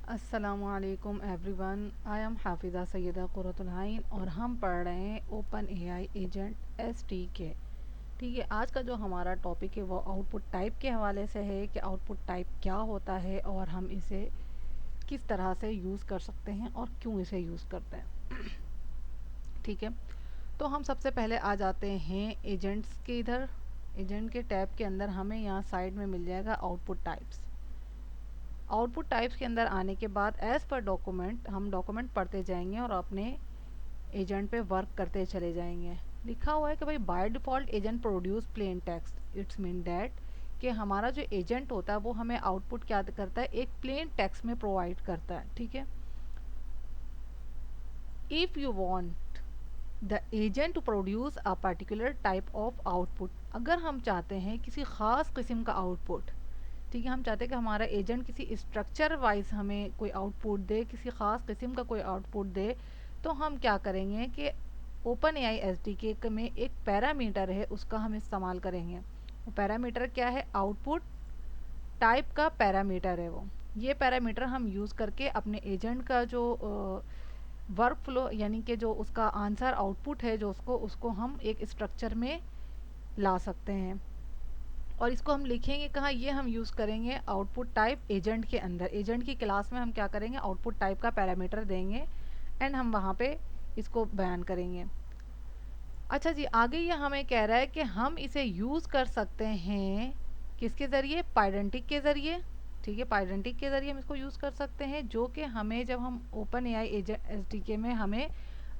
अस्सलामुअलैकुम everyone. I am Hafiza Syeda Qurratul आइन और हम पढ़ रहे हैं ओपन एआई एजेंट एसडीके। ठीक है, आज का जो हमारा टॉपिक है वो आउटपुट टाइप के हवाले से है कि आउटपुट टाइप क्या होता है और हम इसे किस तरह से यूज़ कर सकते हैं और क्यों इसे यूज़ करते हैं। ठीक है, तो हम सबसे पहले आ जाते हैं एजेंट्स के इधर। एजेंट के टैब के अंदर हमें यहाँ साइड में मिल जाएगा आउटपुट टाइप्स। आउटपुट टाइप्स के अंदर आने के बाद एज़ पर डॉक्यूमेंट हम डॉक्यूमेंट पढ़ते जाएंगे और अपने एजेंट पे वर्क करते चले जाएंगे। लिखा हुआ है कि भाई by default agent produce plain text. It's mean that कि हमारा जो एजेंट होता है वो हमें आउटपुट क्या करता है, एक प्लेन टेक्स्ट में प्रोवाइड करता है। ठीक है, if you want the agent to produce a particular type of output, अगर हम चाहते हैं किसी ख़ास किस्म का आउटपुट, ठीक है, हम चाहते हैं कि हमारा एजेंट किसी स्ट्रक्चर वाइज हमें कोई आउटपुट दे, किसी ख़ास किस्म का कोई आउटपुट दे, तो हम क्या करेंगे कि ओपन एआई एसडीके में एक पैरामीटर है उसका हम इस्तेमाल करेंगे। वो पैरामीटर क्या है, आउटपुट टाइप का पैरामीटर है वो। ये पैरामीटर हम यूज़ करके अपने एजेंट का जो वर्क फ्लो यानी कि जो उसका आंसर आउटपुट है जो उसको उसको हम एक स्ट्रक्चर में ला सकते हैं। और इसको हम लिखेंगे कहाँ, ये हम यूज़ करेंगे आउटपुट टाइप एजेंट के अंदर। एजेंट की क्लास में हम क्या करेंगे, आउटपुट टाइप का पैरामीटर देंगे एंड हम वहाँ पे इसको बयान करेंगे। अच्छा जी, आगे ये हमें कह रहा है कि हम इसे यूज़ कर सकते हैं किसके ज़रिए, पाइडेंटिक के ज़रिए। ठीक है, पाइडेंटिक के ज़रिए हम इसको यूज़ कर सकते हैं, जो कि हमें जब हम ओपन एआई एजेंट एसडीके में हमें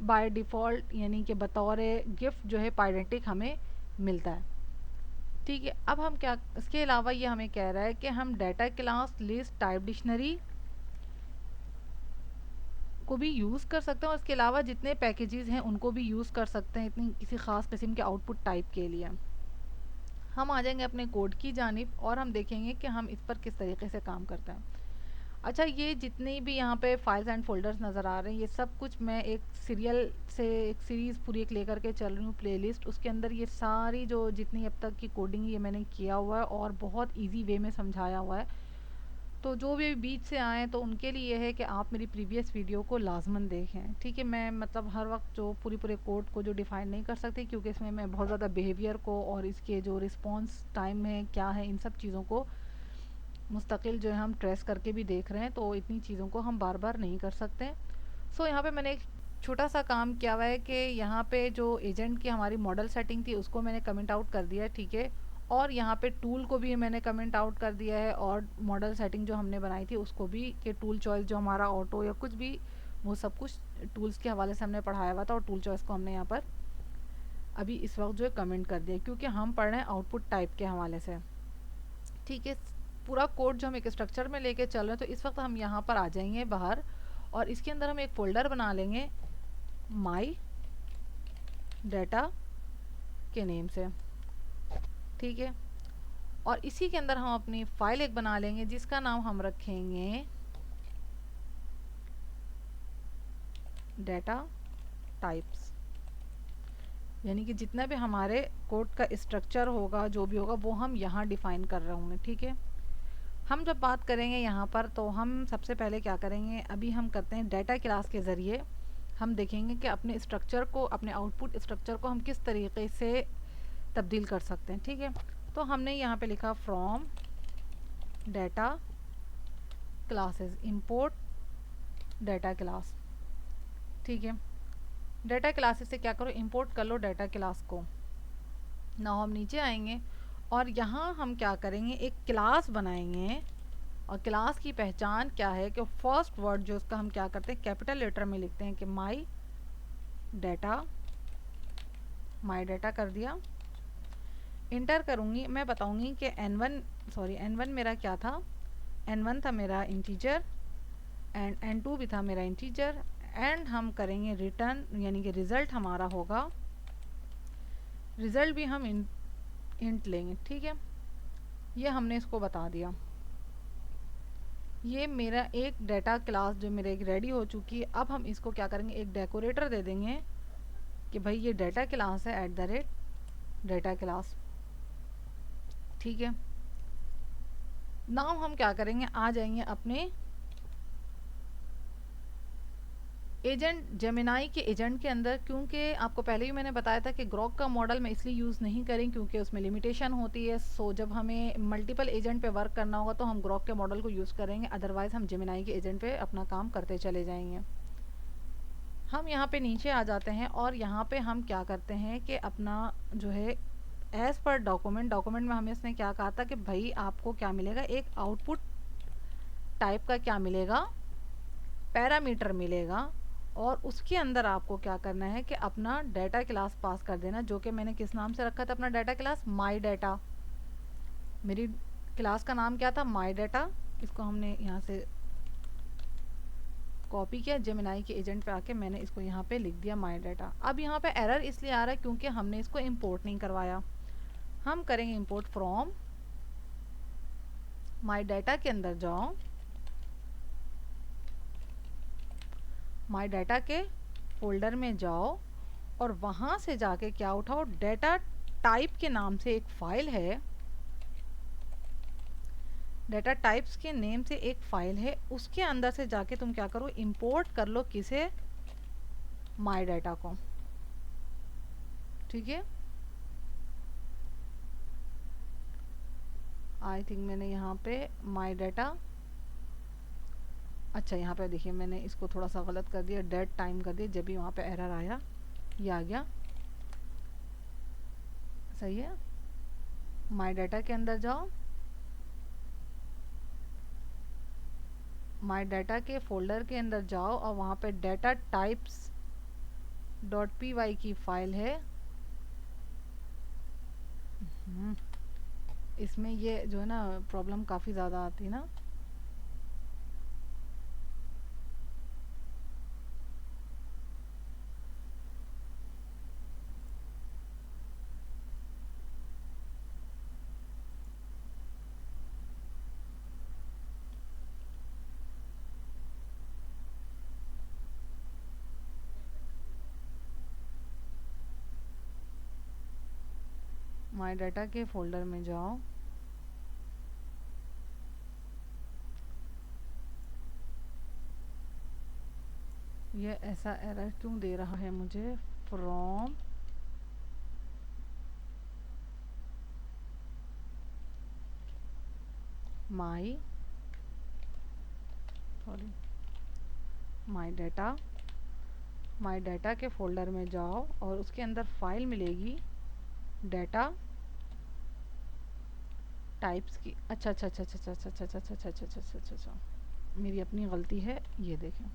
बाय डिफ़ॉल्ट यानी कि बतौर गिफ्ट जो है पाइडेंटिक हमें मिलता है। ठीक है, अब हम क्या, इसके अलावा ये हमें कह रहा है कि हम data class list type dictionary को भी यूज़ कर सकते हैं और इसके अलावा जितने पैकेजेस हैं उनको भी यूज़ कर सकते हैं इतनी किसी ख़ास किस्म के आउटपुट टाइप के लिए। हम आ जाएंगे अपने कोड की जानिब और हम देखेंगे कि हम इस पर किस तरीके से काम करते हैं। अच्छा, ये जितनी भी यहाँ पे फाइल्स एंड फोल्डर्स नज़र आ रहे हैं ये सब कुछ मैं एक सीरियल से एक सीरीज़ पूरी एक लेकर के चल रही हूँ, प्लेलिस्ट। उसके अंदर ये सारी जो जितनी अब तक की कोडिंग ये मैंने किया हुआ है और बहुत इजी वे में समझाया हुआ है। तो जो भी बीच से आए तो उनके लिए है कि आप मेरी प्रीवियस वीडियो को लाजमन देखें। ठीक है, मैं मतलब हर वक्त जो पूरे कोड को जो डिफ़ाइन नहीं कर सकती क्योंकि इसमें मैं बहुत ज़्यादा बिहेवियर को और इसके जो रिस्पॉन्स टाइम है क्या है इन सब चीज़ों को मुस्तकिल जो है हम ट्रेस करके भी देख रहे हैं, तो इतनी चीज़ों को हम बार बार नहीं कर सकते। सो यहाँ पे मैंने एक छोटा सा काम किया हुआ है कि यहाँ पे जो एजेंट की हमारी मॉडल सेटिंग थी उसको मैंने कमेंट आउट कर दिया है। ठीक है, और यहाँ पे टूल को भी मैंने कमेंट आउट कर दिया है और मॉडल सेटिंग जो हमने बनाई थी उसको भी, कि टूल चॉइस जो हमारा ऑटो या कुछ भी, वो सब कुछ टूल्स के हवाले से हमने पढ़ाया हुआ था और टूल चॉइस को हमने यहाँ पर अभी इस वक्त जो है कमेंट कर दिया क्योंकि हम पढ़ रहे हैं आउटपुट टाइप के हवाले से। ठीक है, पूरा कोड जो हम एक स्ट्रक्चर में लेके चल रहे हैं, तो इस वक्त हम यहाँ पर आ जाएंगे बाहर और इसके अंदर हम एक फ़ोल्डर बना लेंगे माई डाटा के नेम से। ठीक है, और इसी के अंदर हम अपनी फ़ाइल एक बना लेंगे जिसका नाम हम रखेंगे डाटा टाइप्स। यानी कि जितना भी हमारे कोड का स्ट्रक्चर होगा जो भी होगा वो हम यहाँ डिफ़ाइन कर रहे होंगे। ठीक है, हम जब बात करेंगे यहाँ पर तो हम सबसे पहले क्या करेंगे, अभी हम करते हैं डाटा क्लास के ज़रिए हम देखेंगे कि अपने स्ट्रक्चर को, अपने आउटपुट स्ट्रक्चर को हम किस तरीके से तब्दील कर सकते हैं। ठीक है, तो हमने यहाँ पे लिखा from data classes import data class. ठीक है, डाटा क्लासेस से क्या करो, इंपोर्ट कर लो डाटा क्लास को। ना हम नीचे आएंगे और यहाँ हम क्या करेंगे, एक क्लास बनाएंगे और क्लास की पहचान क्या है कि फर्स्ट वर्ड जो उसका हम क्या करते हैं कैपिटल लेटर में लिखते हैं कि माई डाटा कर दिया। इंटर करूँगी, मैं बताऊँगी कि एन वन मेरा क्या था, n1 था मेरा इंटीजर एंड n2 भी था मेरा इंटीजर एंड हम करेंगे रिटर्न यानी कि रिज़ल्ट हमारा होगा, रिज़ल्ट भी हम इंट लेंगे। ठीक है, ये हमने इसको बता दिया। ये मेरा एक डाटा क्लास जो मेरे एक रेडी हो चुकी है। अब हम इसको क्या करेंगे, एक डेकोरेटर दे देंगे कि भाई ये डाटा क्लास है @डाटा क्लास। ठीक है, नाउ हम क्या करेंगे, आ जाएंगे अपने एजेंट जेमिनाई के एजेंट के अंदर, क्योंकि आपको पहले ही मैंने बताया था कि ग्रॉक का मॉडल मैं इसलिए यूज़ नहीं करें क्योंकि उसमें लिमिटेशन होती है। सो जब हमें मल्टीपल एजेंट पे वर्क करना होगा तो हम ग्रॉक के मॉडल को यूज़ करेंगे, अदरवाइज़ हम जेमिनाई के एजेंट पे अपना काम करते चले जाएंगे। हम यहाँ पे नीचे आ जाते हैं और यहाँ पे हम क्या करते हैं कि अपना जो है एज़ पर डॉक्यूमेंट में हमें इसने क्या कहा था कि भाई आपको क्या मिलेगा, एक आउटपुट टाइप का क्या मिलेगा, पैरामीटर मिलेगा, और उसके अंदर आपको क्या करना है कि अपना डाटा क्लास पास कर देना, जो कि मैंने किस नाम से रखा था अपना डाटा क्लास, माई डाटा। मेरी क्लास का नाम क्या था, माई डाटा। इसको हमने यहाँ से कॉपी किया, जेमिनाई के एजेंट पे आके मैंने इसको यहाँ पे लिख दिया माई डाटा। अब यहाँ पे एरर इसलिए आ रहा है क्योंकि हमने इसको इंपोर्ट नहीं करवाया। हम करेंगे इंपोर्ट फ्रॉम माई डाटा के अंदर जाओ, माई डाटा के फोल्डर में जाओ और वहाँ से जाके क्या उठाओ, डाटा टाइप के नाम से एक फ़ाइल है, डाटा टाइप्स के नेम से एक फ़ाइल है, उसके अंदर से जाके तुम क्या करो, इंपोर्ट कर लो, किसे, माई डाटा को। ठीक है, आई थिंक मैंने यहाँ पे माई डाटा, अच्छा यहाँ पे देखिए मैंने इसको थोड़ा सा गलत कर दिया, डेट टाइम कर दिया, जब भी वहाँ पे एरर आया ये आ गया, सही है। माई डाटा के अंदर जाओ, माई डाटा के फोल्डर के अंदर जाओ और वहाँ पे डाटा टाइप्स .py की फ़ाइल है। इसमें ये जो है ना प्रॉब्लम काफ़ी ज़्यादा आती है ना, माई डाटा के फोल्डर में जाओ, ये ऐसा एरर क्यों दे रहा है मुझे, from my, sorry, my data, my data के फोल्डर में जाओ और उसके अंदर फाइल मिलेगी डाटा टाइप्स की। अच्छा अच्छा अच्छा अच्छा अच्छा अच्छा अच्छा अच्छा अच्छा अच्छा अच्छा अच्छा अच्छा, मेरी अपनी गलती है, ये देखें,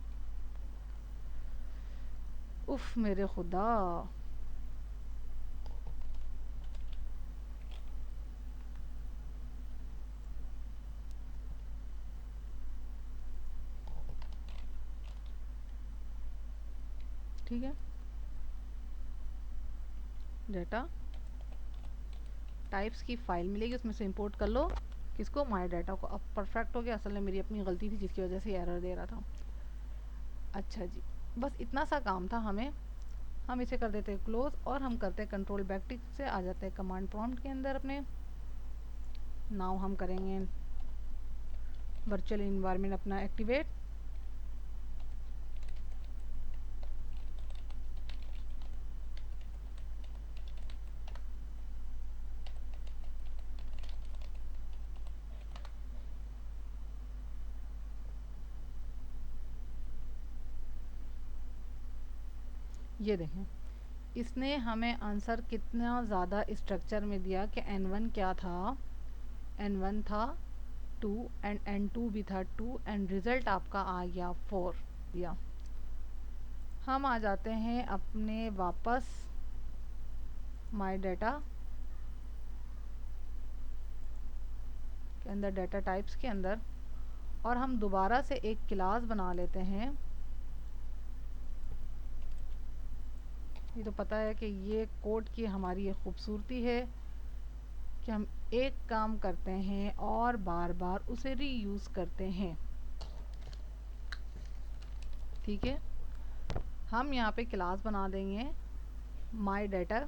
उफ मेरे खुदा। ठीक है, डाटा टाइप्स की फ़ाइल मिलेगी, उसमें से इंपोर्ट कर लो, किसको, माई डाटा को। अब परफेक्ट हो गया, असल में मेरी अपनी गलती थी जिसकी वजह से एरर दे रहा था। अच्छा जी, बस इतना सा काम था हमें, हम इसे कर देते हैं क्लोज और हम करते हैं कंट्रोल बैक टिक से आ जाते हैं कमांड प्रॉम्प्ट के अंदर अपने। नाउ हम करेंगे वर्चुअल इन्वायरमेंट अपना एक्टिवेट। ये देखें, इसने हमें आंसर कितना ज़्यादा स्ट्रक्चर में दिया कि n1 क्या था, n1 था 2 एंड n2 भी था 2 एंड रिज़ल्ट आपका आ गया 4 दिया। हम आ जाते हैं अपने वापस माई डाटा के अंदर, डाटा टाइप्स के अंदर, और हम दोबारा से एक क्लास बना लेते हैं। ये तो पता है कि ये कोड की हमारी ये खूबसूरती है कि हम एक काम करते हैं और बार बार उसे रीयूज़ करते हैं। ठीक है, हम यहाँ पे क्लास बना देंगे माई डाटा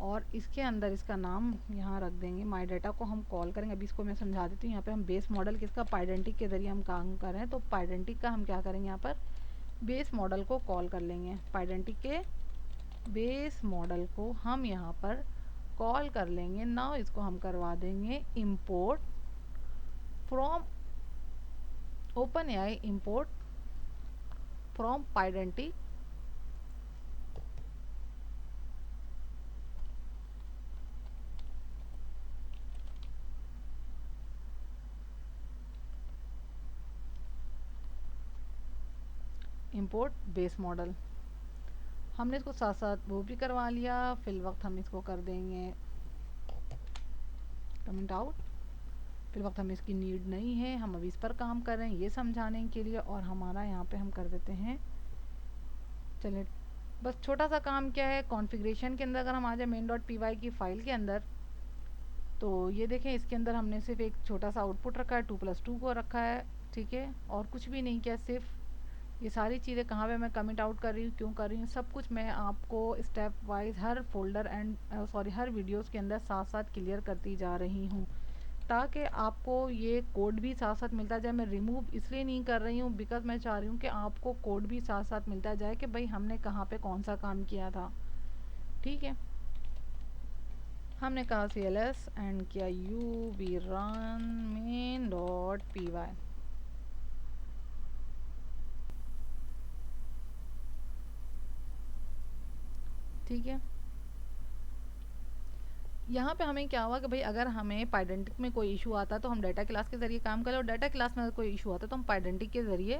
और इसके अंदर इसका नाम यहाँ रख देंगे, माई डाटा को हम कॉल करेंगे। अभी इसको मैं समझा देती हूँ। यहाँ पे हम बेस मॉडल किसका, पाइडेंटिक के ज़रिए हम काम कर रहे हैं, तो पाइडेंटिक का हम क्या करेंगे, यहाँ पर बेस मॉडल को कॉल कर लेंगे, पाइडेंटिटी के बेस मॉडल को हम यहाँ पर कॉल कर लेंगे। नाउ इसको हम करवा देंगे import from open AI, import from pydantic import base model. हमने इसको साथ साथ वो भी करवा लिया। फिल वक्त हम इसको कर देंगे कमेंट आउट। फिल वक्त हमें इसकी नीड नहीं है, हम अभी इस पर काम कर रहे हैं ये समझाने के लिए। और हमारा यहाँ पे हम कर देते हैं, चलिए बस छोटा सा काम क्या है, कॉन्फ़िगरेशन के अंदर अगर हम आ जाए main.py की फ़ाइल के अंदर, तो ये देखें इसके अंदर हमने सिर्फ एक छोटा सा आउटपुट रखा है, 2+2 को रखा है, ठीक है, और कुछ भी नहीं किया। सिर्फ ये सारी चीज़ें कहाँ पे मैं कमिट आउट कर रही हूँ, क्यों कर रही हूँ, सब कुछ मैं आपको step wise her folder and sorry her videos के अंदर साथ साथ क्लियर करती जा रही हूँ, ताकि आपको ये कोड भी साथ साथ मिलता जाए। मैं रिमूव इसलिए नहीं कर रही हूँ बिकॉज मैं चाह रही हूँ कि आपको कोड भी साथ साथ मिलता जाए कि भाई हमने कहाँ पे कौन सा काम किया था, ठीक है। हमने कहा CLS एंड किया UV run main.py, ठीक है। यहाँ पे हमें क्या हुआ कि भाई अगर हमें पाइडेंटिक में कोई इशू आता तो हम डाटा क्लास के ज़रिए काम कर लें, और डाटा क्लास में अगर कोई इशू आता तो हम पाइडेंटिक के ज़रिए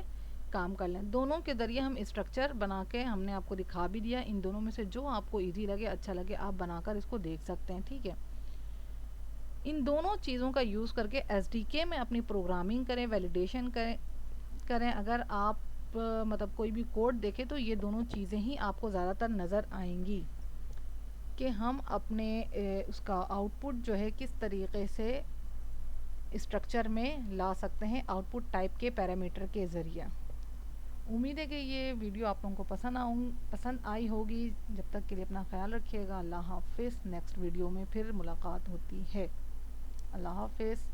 काम कर लें। दोनों के ज़रिए हम स्ट्रक्चर बना के हमने आपको दिखा भी दिया। इन दोनों में से जो आपको इजी लगे, अच्छा लगे, आप बनाकर इसको देख सकते हैं, ठीक है। इन दोनों चीज़ों का यूज़ करके SDK में अपनी प्रोग्रामिंग करें, वैलिडेशन करें। अगर आप मतलब कोई भी कोड देखें तो ये दोनों चीज़ें ही आपको ज़्यादातर नज़र आएंगी कि हम अपने उसका आउटपुट जो है किस तरीके से स्ट्रक्चर में ला सकते हैं आउटपुट टाइप के पैरामीटर के ज़रिए। उम्मीद है कि ये वीडियो आप लोगों को पसंद आई होगी। जब तक के लिए अपना ख्याल रखिएगा। अल्लाह हाफिज़। नेक्स्ट वीडियो में फिर मुलाकात होती है। अल्लाह हाफिज़।